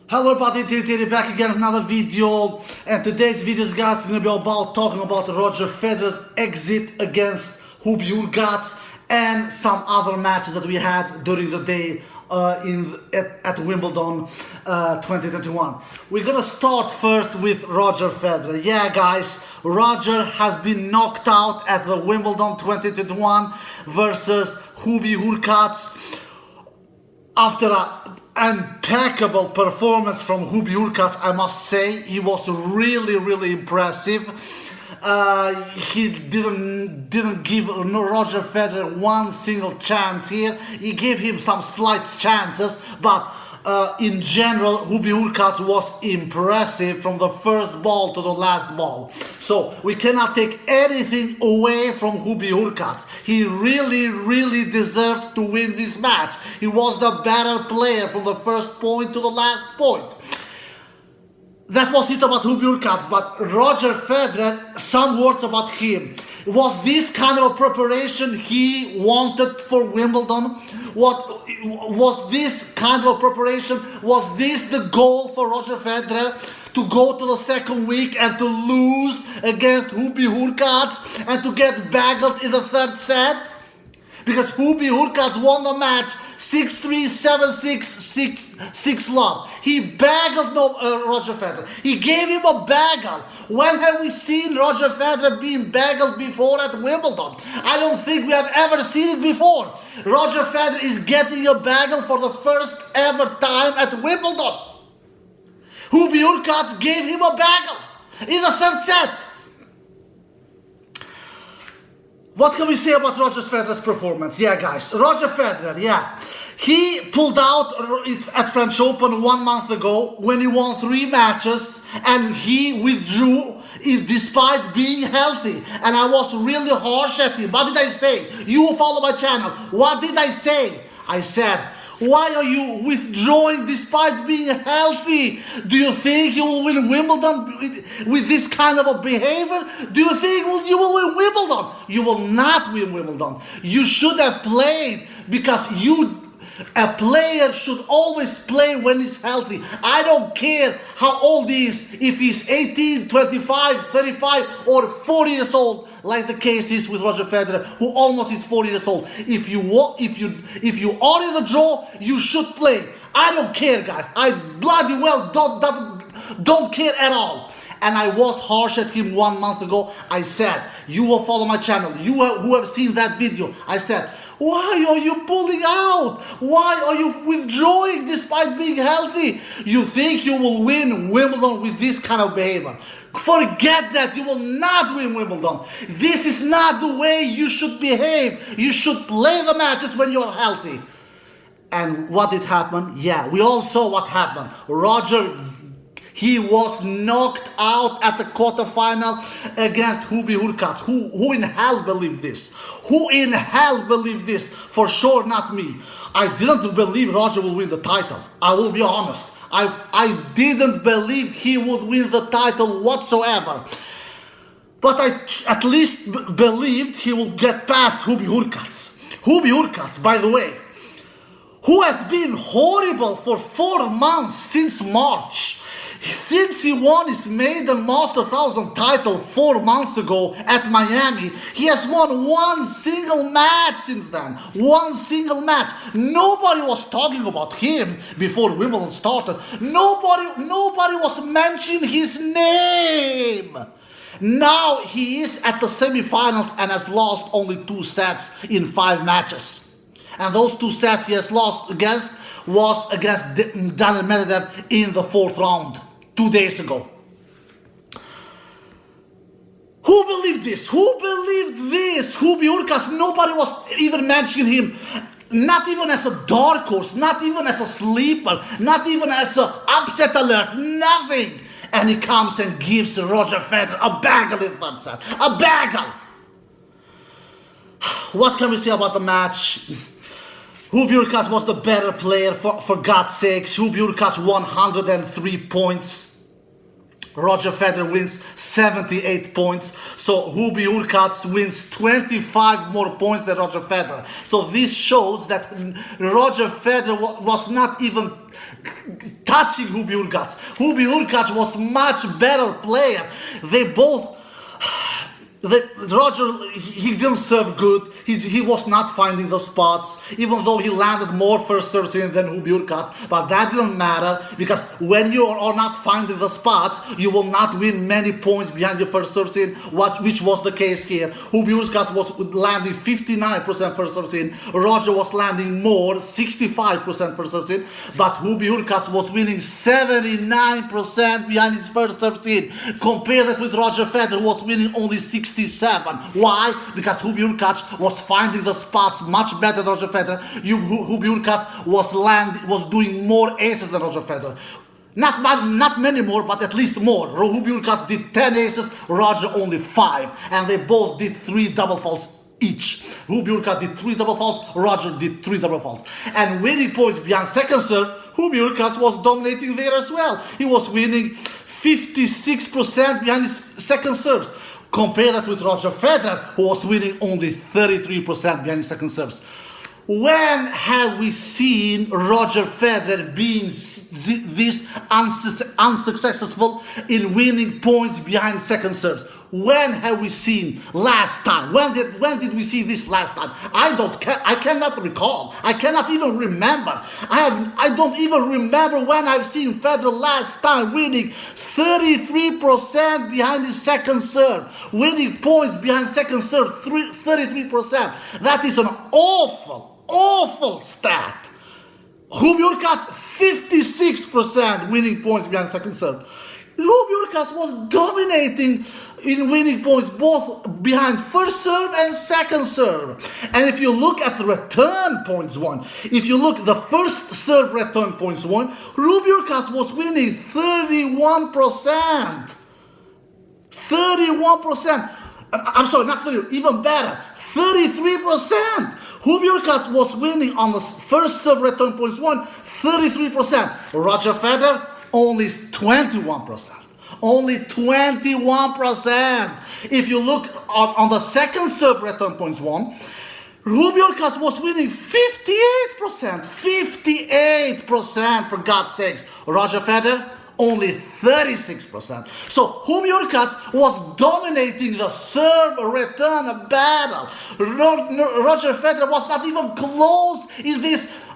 Hello everybody, Tiri back again with another video, and today's video guys is going to be about talking about Roger Federer's exit against Hurkacz and some other matches that we had during the day at Wimbledon 2021. We're going to start first with Roger Federer. Yeah guys, Roger has been knocked out at the Wimbledon 2021 versus Hurkacz after an impeccable performance from Hurkacz, I must say. He was really impressive. He didn't give Roger Federer one single chance here. He gave him some slight chances, but in general, Hurkacz was impressive from the first ball to the last ball. So we cannot take anything away from Hurkacz. He really deserved to win this match. He was the better player from the first point to the last point. That was it about Hurkacz, but Roger Federer, some words about him. Was this kind of preparation he wanted for Wimbledon? What was this kind of preparation? Was this the goal for Roger Federer? To go to the second week and to lose against Hurkacz and to get bagelled in the third set? Because Hurkacz won the match 6-3, 7-6, 6-love. He baggled Roger Federer. He gave him a bagel. When have we seen Roger Federer being baggled before at Wimbledon? I don't think we have ever seen it before. Roger Federer is getting a bagel for the first ever time at Wimbledon. Hurkacz gave him a bagel in the third set. What can we say about Roger Federer's performance? Yeah, guys, Roger Federer, yeah. He pulled out at French Open 1 month ago when he won 3 matches and he withdrew despite being healthy. And I was really harsh at him. What did I say? You follow my channel. What did I say? I said, why are you withdrawing despite being healthy? Do you think you will win Wimbledon with this kind of a behavior? Do you think you will win Wimbledon? You will not win Wimbledon. You should have played because a player should always play when he's healthy. I don't care how old he is, if he's 18, 25, 35 or 40 years old, like the case is with Roger Federer, who almost is 40 years old. If you are in the draw, you should play. I don't care, guys. I bloody well don't care at all. And I was harsh at him 1 month ago. I said, you will follow my channel. You who have seen that video. I said, why are you pulling out? Why are you withdrawing despite being healthy? You think you will win Wimbledon with this kind of behavior? Forget that. You will not win Wimbledon. This is not the way you should behave. You should play the matches when you're healthy. And what did happen? Yeah, we all saw what happened. Roger, he was knocked out at the quarterfinal against Hurkacz. Who in hell believed this? Who in hell believed this? For sure not me. I didn't believe Roger would win the title. I will be honest. I didn't believe he would win the title whatsoever. But I at least believed he will get past Hurkacz. Hurkacz, by the way, who has been horrible for 4 months since March. Since he won his maiden Master 1000 title 4 months ago at Miami, he has won 1 single match since then. 1 single match. Nobody was talking about him before Wimbledon started. Nobody was mentioning his name. Now he is at the semifinals and has lost only 2 sets in 5 matches. And those 2 sets he has lost was against Daniil Medvedev in the 4th round 2 days ago. Who believed this? Who believed this? Hurkacz, nobody was even mentioning him. Not even as a dark horse, not even as a sleeper, not even as an upset alert, nothing. And he comes and gives Roger Federer a bagel in third set. A bagel! What can we say about the match? Hurkacz was the better player, for God's sakes. Hurkacz won 103 points. Roger Federer wins 78 points. So Hurkacz wins 25 more points than Roger Federer. So this shows that Roger Federer was not even touching Hurkacz. Hurkacz was much better player. They both... Roger, he didn't serve good. He was not finding the spots, even though he landed more first serves in than Hurkacz. But that didn't matter, because when you are not finding the spots, you will not win many points behind your first serves in, which was the case here. Hurkacz was landing 59% first serves in. Roger was landing more, 65% first serves in. But Hurkacz was winning 79% behind his first serves in. Compare that with Roger Federer, who was winning only 67. Why? Because Hurkacz was finding the spots much better than Roger Federer. Hurkacz was doing more aces than Roger Federer. Not many more, but at least more. Hurkacz did 10 aces, Roger only 5. And they both did 3 double faults each. Hurkacz did 3 double faults, Roger did 3 double faults. And winning points beyond second serve, Hurkacz was dominating there as well. He was winning 56% behind his second serves. Compare that with Roger Federer, who was winning only 33% behind his second serves. When have we seen Roger Federer being this unsuccessful in winning points behind second serves? When have we seen last time? When did we see this last time? I cannot recall. I cannot even remember. I don't even remember when I've seen Federer last time winning 33% behind his second serve. Winning points behind second serve, 33%. That is an awful stat. Hurkacz, 56% winning points behind second serve. Hurkacz was dominating in winning points both behind first serve and second serve. And if you look at the return points won, if you look the first serve return points won, Hurkacz was winning 31%. 31%. I'm sorry, not 30, even better, 33%. Hurkacz was winning on the first serve return points won, 33%. Roger Federer, only 21%. Only 21%. If you look on the second serve return points won, Hurkacz was winning 58%. 58%, for God's sakes. Roger Federer, only 36%. So Hurkacz was dominating the serve return battle. Roger Federer was not even close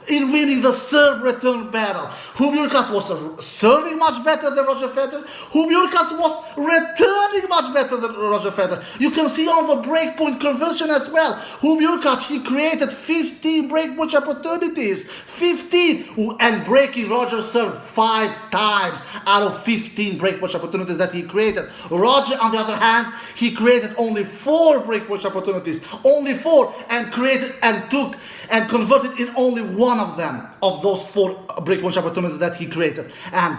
in winning the serve return battle. Hurkacz was serving much better than Roger Federer. Hurkacz was returning much better than Roger Federer. You can see on the breakpoint conversion as well. Hurkacz, he created 15 breakpoint opportunities. 15! And breaking Roger's serve 5 times out of 15 breakpoint opportunities that he created. Roger, on the other hand, he created only 4 breakpoint opportunities. Only 4, and created and took and converted in only one of them, of those 4 breakpoint opportunities that he created. And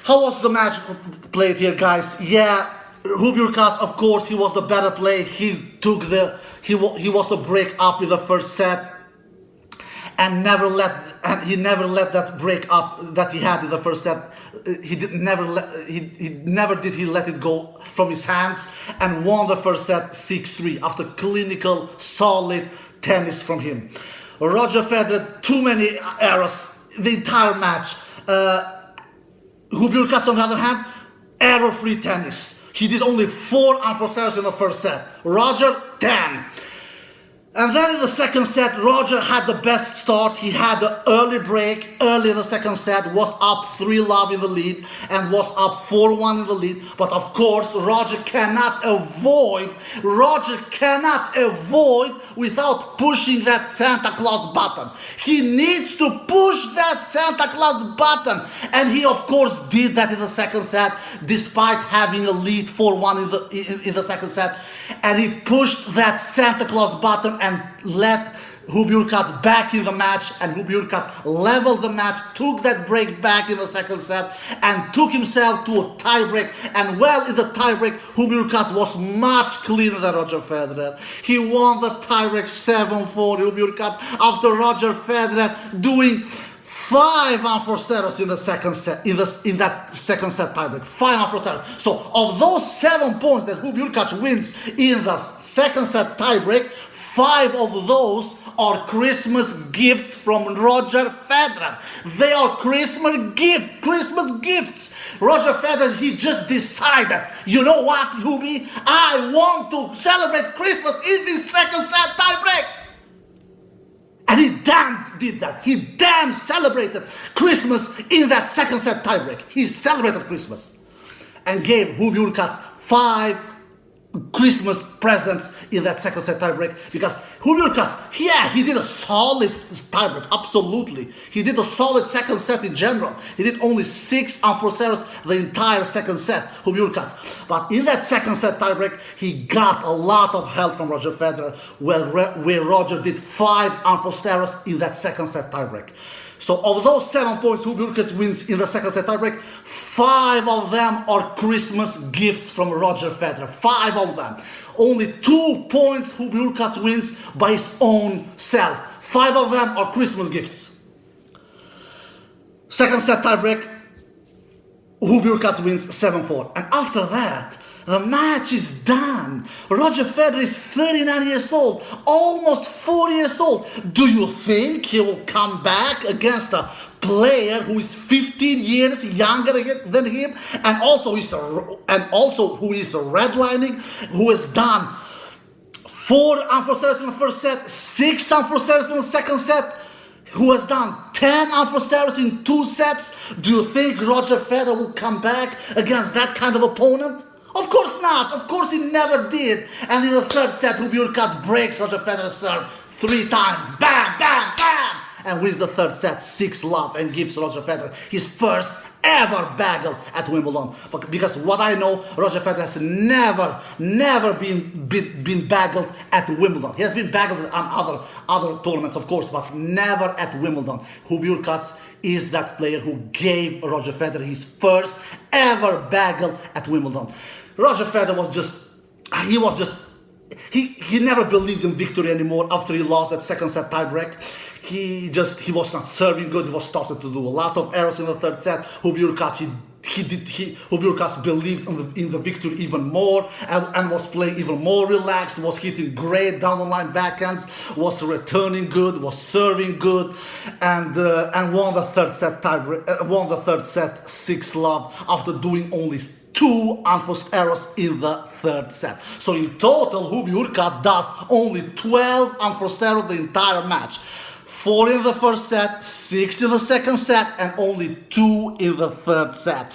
how was the match played here, guys? Yeah, Hurkacz, of course, he was the better player. He was a break up in the first set, and he never let that break up that he had in the first set. He never let it go from his hands, and won the first set 6-3 after clinical, solid tennis from him. Roger Federer, too many errors the entire match. Hurkacz, on the other hand, error-free tennis. He did only 4 unforced errors in the first set. Roger, 10. And then in the second set, Roger had the best start. He had the early break, early in the second set, was up 3-love in the lead, and was up 4-1 in the lead. But of course, Roger cannot avoid without pushing that Santa Claus button. He needs to push that Santa Claus button. And he, of course, did that in the second set, despite having a lead 4-1 in the second set. And he pushed that Santa Claus button and let Hurkacz back in the match, and Hurkacz leveled the match, took that break back in the second set, and took himself to a tie break. And well, in the tie break, Hurkacz was much cleaner than Roger Federer. He won the tie break 7-4, Hurkacz, after Roger Federer doing 5 unforced errors in the second set, in that second set tiebreak. 5 unforced errors. So of those 7 points that Hurkacz wins in the second set tiebreak, 5 of those are Christmas gifts from Roger Federer. They are Christmas gifts. Roger Federer, he just decided, you know what, Hubi? I want to celebrate Christmas in this second set tiebreak. And he damn did that. He damn celebrated Christmas in that second set tiebreak. He celebrated Christmas and gave Hurkacz 5 Christmas presents in that second set tiebreak, because Hurkacz, yeah, he did a solid tiebreak, absolutely. He did a solid second set in general. He did only 6 unforced errors the entire second set, Hurkacz. But in that second set tiebreak, he got a lot of help from Roger Federer, where Roger did 5 unforced errors in that second set tiebreak. So of those 7 points Hurkacz wins in the second set tiebreak, 5 of them are Christmas gifts from Roger Federer. 5 of them. Only 2 points Hurkacz wins by his own self. 5 of them are Christmas gifts. Second set tiebreak, Hurkacz wins 7-4. And after that, the match is done. Roger Federer is 39 years old, almost 40 years old. Do you think he will come back against a player who is 15 years younger than him, and also who is redlining, who has done 4 unforced errors in the first set, 6 unforced errors in the second set, who has done 10 unforced errors in 2 sets? Do you think Roger Federer will come back against that kind of opponent? Of course not. Of course he never did. And in the third set, Hurkacz breaks Roger Federer's serve 3 times. Bam, bam, bam! And wins the third set 6-love and gives Roger Federer his first ever bagel at Wimbledon. Because what I know, Roger Federer has never been bagelled at Wimbledon. He has been bagelled on other tournaments, of course, but never at Wimbledon. Hurkacz is that player who gave Roger Federer his first ever bagel at Wimbledon. Roger Federer he never believed in victory anymore after he lost that second set tiebreak. He was not serving good. He was starting to do a lot of errors in the third set. Hurkacz believed in the victory even more, and was playing even more relaxed, was hitting great down the line backhands, was returning good, was serving good, and won the third set 6-love after doing only 2 unforced errors in the third set. So in total, Hurkacz does only 12 unforced errors the entire match. 4 in the first set, 6 in the second set, and only 2 in the third set.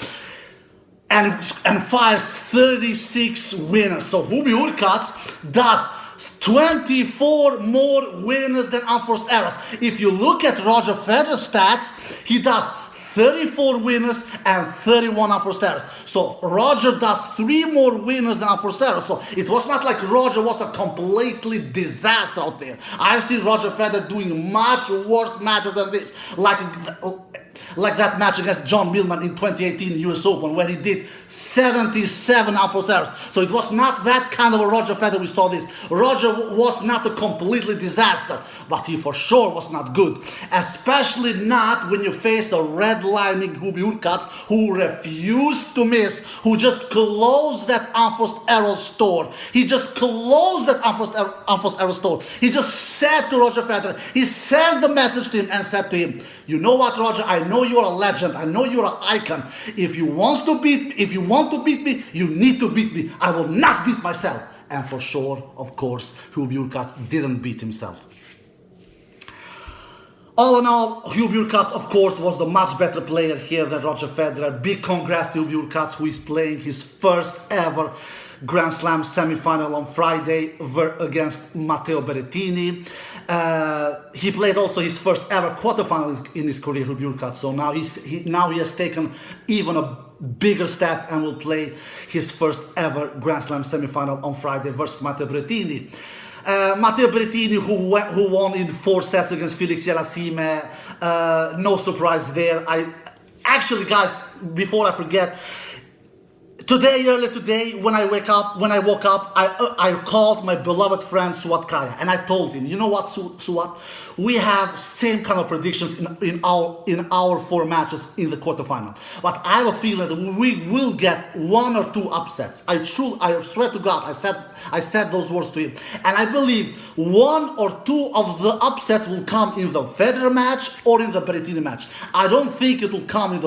And fires 36 winners. So Hurkacz does 24 more winners than unforced errors. If you look at Roger Federer's stats, he does 34 winners and 31 unforced errors. So Roger does 3 more winners than unforced errors. So it was not like Roger was a completely disaster out there. I've seen Roger Federer doing much worse matches than this, like that match against John Millman in 2018 US Open, where he did 77 unforced errors. So it was not that kind of a Roger Federer we saw this. Roger was not a completely disaster, but he for sure was not good. Especially not when you face a redlining Hurkacz who refused to miss, who just closed that unforced error store. He just closed that unforced error store. He just said to Roger Federer, he sent the message to him and said to him, you know what, Roger, I know you're a legend, I know you're an icon. If you want to beat me, you need to beat me. I will not beat myself. And for sure, of course, Hurkacz didn't beat himself. All in all, Hurkacz, of course, was the much better player here than Roger Federer. Big congrats to Hurkacz, who is playing his first ever Grand Slam semi-final on Friday against Matteo Berrettini. He played also his first ever quarterfinal in his career, Hurkacz. So now he has taken even a bigger step and will play his first ever Grand Slam semi-final on Friday versus Matteo Berrettini. Matteo Berrettini, who won in 4 sets against Felix Yalassime. No surprise there. Actually, guys, before I forget, Earlier today, when I woke up, I called my beloved friend Suatkaya, and I told him, you know what, Suat, we have same kind of predictions in our 4 matches in the quarterfinal, but I have a feeling that we will get 1 or 2 upsets. I swear to God, I said those words to him, and I believe 1 or 2 of the upsets will come in the Federer match or in the Berrettini match. I don't think it will come in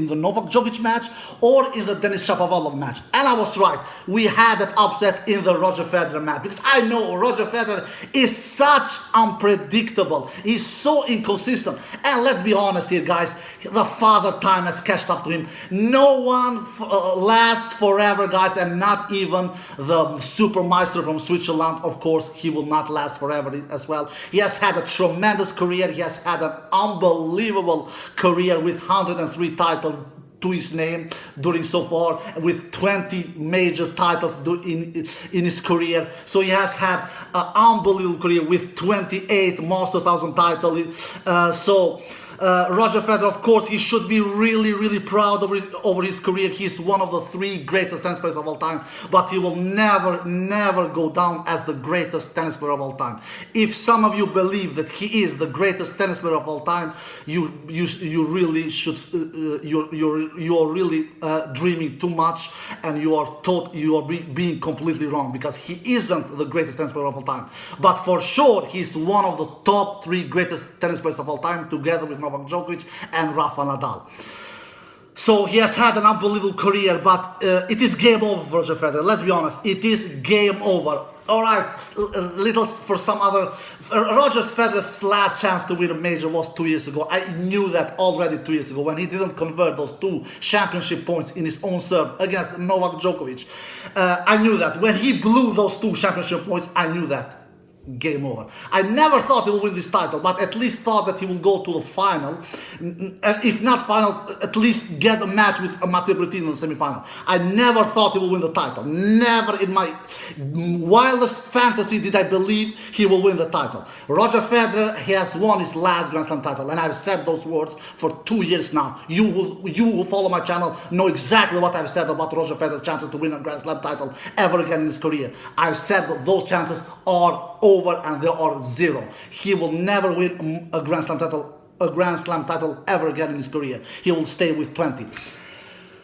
the Novak Djokovic match or in the Denis Shapovalov match. And I was right. We had that upset in the Roger Federer match, because I know Roger Federer is such unpredictable. He's so inconsistent. And let's be honest here, guys, the father time has catched up to him. No one lasts forever, guys, and not even the super maestro from Switzerland. Of course, he will not last forever as well. He has had a tremendous career. He has had an unbelievable career with 103 titles to his name during so far, with 20 major titles in his career. So he has had an unbelievable career with 28 Master 1000 titles. Roger Federer, of course, he should be really proud over his career. He's one of the 3 greatest tennis players of all time, but he will never go down as the greatest tennis player of all time. If some of you believe that he is the greatest tennis player of all time, you really should, you are really dreaming too much, and you are being completely wrong, because he isn't the greatest tennis player of all time. But for sure, he's one of the top 3 greatest tennis players of all time, together with Novak Djokovic and Rafa Nadal. So he has had an unbelievable career, but it is game over for Roger Federer. Let's be honest, it is game over. All right, little for some other. Roger Federer's last chance to win a major was 2 years ago. I knew that already 2 years ago, when he didn't convert those 2 championship points in his own serve against Novak Djokovic. I knew that. When he blew those 2 championship points, I knew that. Game over. I never thought he would win this title, but at least thought that he will go to the final. If not final, at least get a match with Matteo Berrettini in the semi-final. I never thought he will win the title. Never in my wildest fantasy did I believe he will win the title. Roger Federer, he has won his last Grand Slam title, and I've said those words for 2 years now. You who follow my channel know exactly what I've said about Roger Federer's chances to win a Grand Slam title ever again in his career. I've said that those chances are over, and they are 0. He will never win a Grand Slam title ever again in his career. He will stay with 20.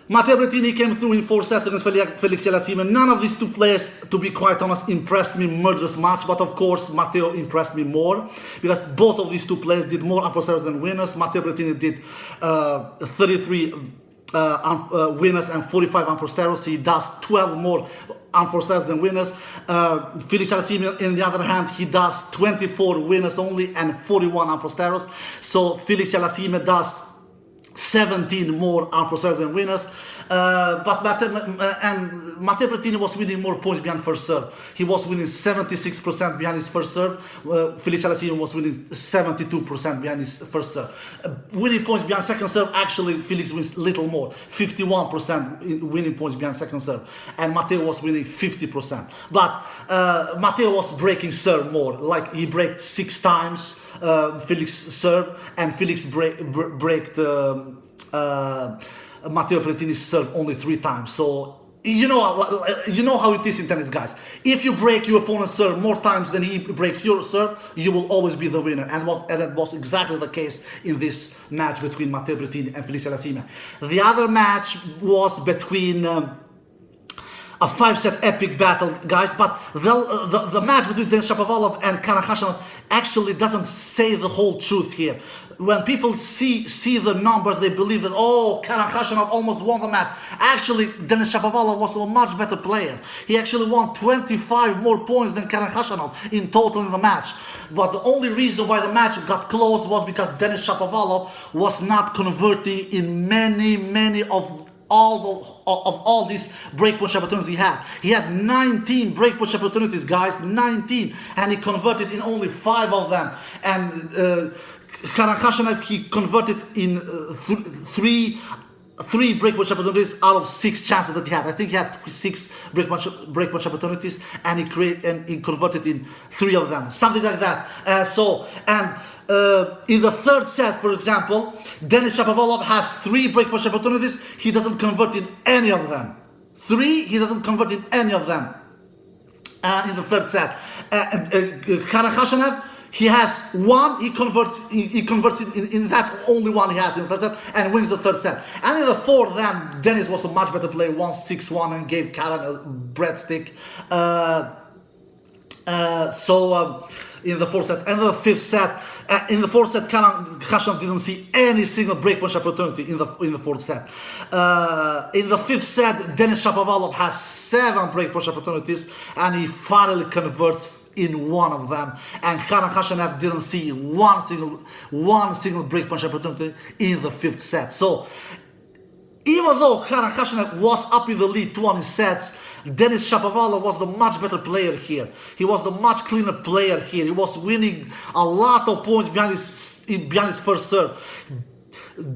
Matteo Berrettini came through in 4 sets against Felix Yalasimov. None of these 2 players, to be quite honest, impressed me murderous much, but of course Matteo impressed me more, because both of these 2 players did more unforced errors than winners. Matteo Berrettini did 33 winners and 45 unforced errors. He does 12 more unforced errors than winners. Felix Yalasimov, on the other hand, he does 24 winners only and 41 unforced errors. So Felix Yalasimov does 17 more unforced errors than winners. But Matteo Berrettini was winning more points behind first serve. He was winning 76% behind his first serve. Felix Yalasimov was winning 72% behind his first serve. Winning points behind second serve, actually Felix wins little more, 51% winning points behind second serve, and Matteo was winning 50%. But Matteo was breaking serve more, like he braked 6 times Felix serve, and Felix braked Matteo Berrettini's serve only 3 times. So you know how it is in tennis, guys. If you break your opponent's serve more times than he breaks your serve, you will always be the winner. And that was exactly the case in this match between Matteo Berrettini and Felix Yalasimov. The other match was between a 5-set epic battle, guys, but the match between Denis Shapovalov and Hurkacz actually doesn't say the whole truth here. When people see the numbers, they believe that, oh, Hurkacz almost won the match. Actually, Denis Shapovalov was a much better player. He actually won 25 more points than Hurkacz in total in the match. But the only reason why the match got close was because Denis Shapovalov was not converting in many of all these breakpoint opportunities he had. He had 19 breakpoint opportunities, guys, 19, and he converted in only 5 of them. And Hurkacz, he converted in 3 breakpoint opportunities out of 6 chances that he had. I think he had 6 breakpoint opportunities, and he converted in 3 of them, something like that. In the 3rd set, for example, Denis Shapovalov has 3 breakpoint opportunities. He doesn't convert in any of them. 3, he doesn't convert in any of them in the third set. Hurkacz, he has 1, he converts in that only 1 he has in the third set and wins the third set. And in the fourth, then Dennis was a much better player, won 6-1 and gave Karen a breadstick. In the fourth set and the fifth set, in the fourth set, Hurkacz didn't see any single breakpoint opportunity in the fourth set. In the fifth set, Denis Shapovalov has 7 breakpoint opportunities, and he finally converts in 1 of them. And Hurkacz didn't see one single breakpoint opportunity in the fifth set. So even though Hurkacz was up in the lead 20 sets, Denis Shapovalov was the much better player here. He was the much cleaner player here. He was winning a lot of points behind his first serve.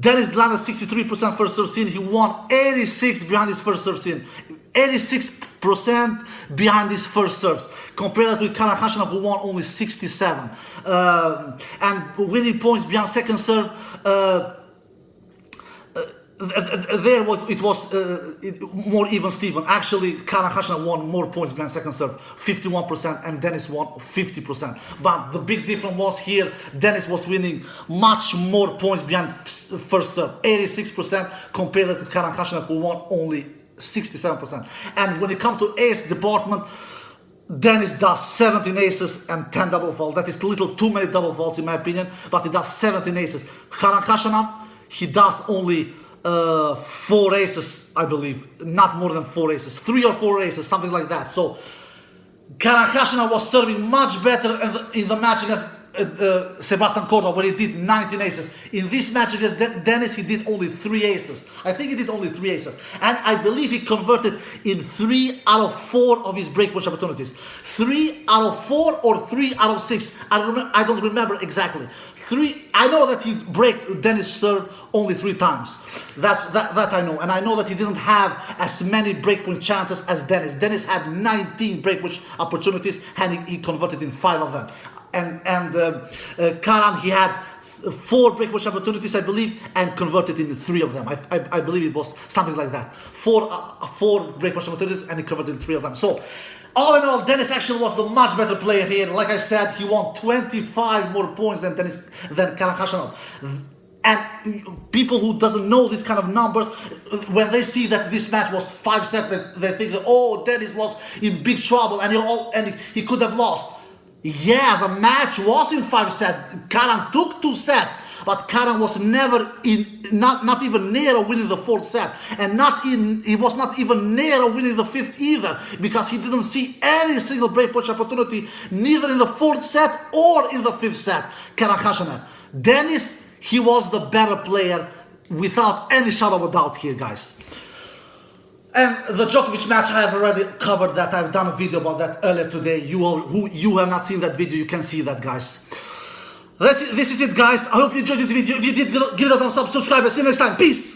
Denis landed 63% first serve scene. He won 86 behind his first serve scene. 86% behind his first serves, compared with Hurkacz, who won only 67. And winning points behind second serve. It was more even Steven. Actually, Hurkacz won more points behind second serve, 51%, and Denis won 50%. But the big difference was here, Denis was winning much more points behind first serve, 86%, compared to Hurkacz, who won only 67%. And when it comes to ace department, Denis does 17 aces and 10 double faults. That is a little too many double faults in my opinion, but he does 17 aces. Hurkacz, he does only 4 aces, I believe, not more than 4 aces, 3 or 4 aces, something like that. So Hurkacz was serving much better in the match against Sebastian Korda, where he did 19 aces. In this match against Denis, he did only 3 aces. I think he did only 3 aces, and I believe he converted in 3 out of 4 of his breakpoint opportunities. 3 out of 4 or 3 out of 6. I don't remember exactly. 3. I know that he broke Denis' serve only 3 times. That I know, and I know that he didn't have as many breakpoint chances as Denis. Denis had 19 breakpoint opportunities, and he converted in 5 of them. And Karan, he had 4 breakpoint opportunities, I believe, and converted in 3 of them. I believe it was something like that. 4 breakpoint opportunities, and he converted in 3 of them. So, all in all, Denis actually was the much better player here. Like I said, he won 25 more points than Hurkacz. And people who doesn't know these kind of numbers, when they see that this match was 5 sets, they think that, oh, Denis was in big trouble and he could have lost. Yeah, the match was in 5 sets. Karan took 2 sets, but Karan was never not even near of winning the 4th set, and he was not even near of winning the 5th either, because he didn't see any single breakpoint opportunity, neither in the 4th set or in the 5th set. Hurkacz. Denis, he was the better player without any shadow of a doubt here, guys. And the Djokovic match, I have already covered that. I've done a video about that earlier today. You have not seen that video, you can see that, guys. This is it, guys. I hope you enjoyed this video. If you did, give it a thumbs up, subscribe, and see you next time. Peace!